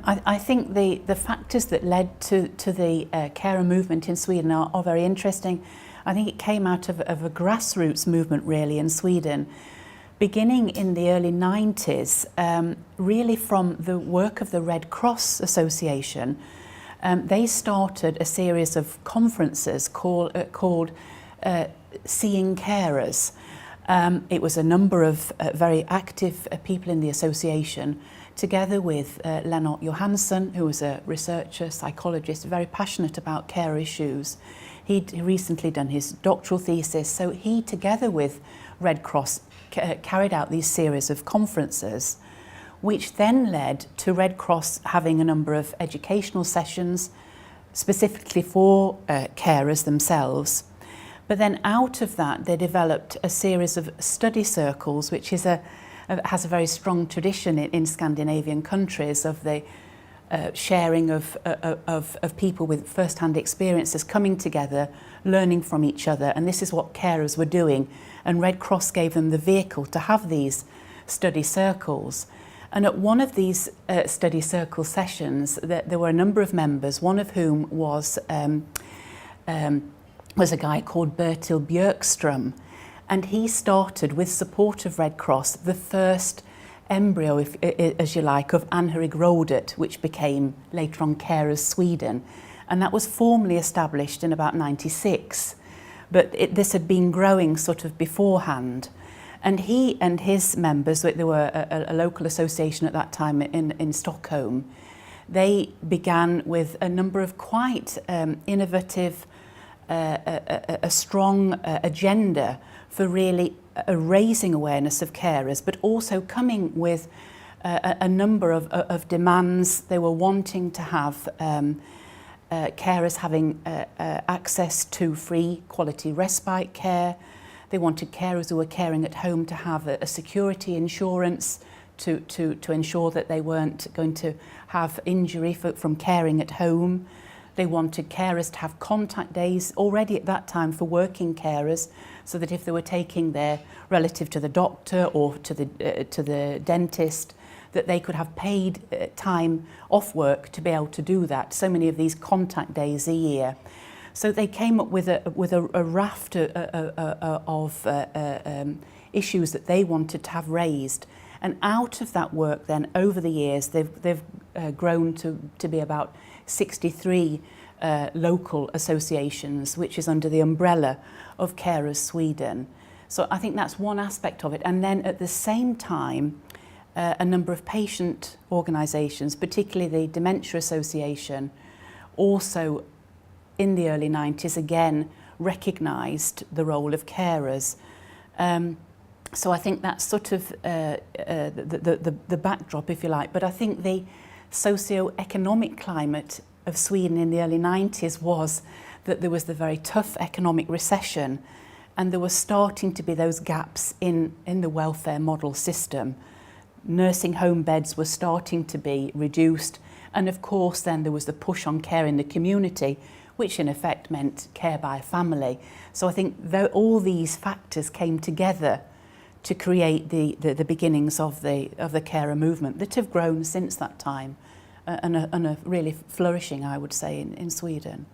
I think the factors that led to the carer movement in Sweden are very interesting. I think it came out of a grassroots movement really in Sweden, beginning in the early 90s, really from the work of the Red Cross Association. They started a series of conferences called Seeing Carers. It was a number of very active people in the association, together with Lennart Hansen, who was a researcher, psychologist, very passionate about care issues. He'd recently done his doctoral thesis, so he, together with Red Cross, carried out these series of conferences, which then led to Red Cross having a number of educational sessions, specifically for carers themselves. But then out of that, they developed a series of study circles, which is has a very strong tradition in Scandinavian countries of the sharing of people with first-hand experiences coming together, learning from each other, and this is what carers were doing. And Red Cross gave them the vehicle to have these study circles. And at one of these study circle sessions, there were a number of members, one of whom was a guy called Bertil Björkström, and he started, with support of Red Cross, the first embryo, as you like, of Anhörigrådet, which became later on Carers Sweden, and that was formally established in about 96. But this had been growing sort of beforehand, and he and his members, there were a local association at that time in Stockholm, they began with a number of quite innovative, a strong agenda for really raising awareness of carers, but also coming with a number of demands. They were wanting to have carers having access to free quality respite care. They wanted carers who were caring at home to have a security insurance to ensure that they weren't going to have injury from caring at home. They wanted carers to have contact days already at that time for working carers, so that if they were taking their relative to the doctor or to the dentist, that they could have paid time off work to be able to do that. So many of these contact days a year. So they came up with a raft of issues that they wanted to have raised. And out of that work then, over the years, they've grown to be about 63 local associations, which is under the umbrella of Carers Sweden. So I think that's one aspect of it. And then at the same time, a number of patient organisations, particularly the Dementia Association, also in the early 90s again recognised the role of carers. So I think that's sort of the backdrop, if you like. But I think the socio-economic climate of Sweden in the early 90s was that there was the very tough economic recession, and there were starting to be those gaps in the welfare model system. Nursing home beds were starting to be reduced, and of course then there was the push on care in the community, which in effect meant care by family. So I think all these factors came together to create the beginnings of the carer movement that have grown since that time and are really flourishing, I would say, in Sweden.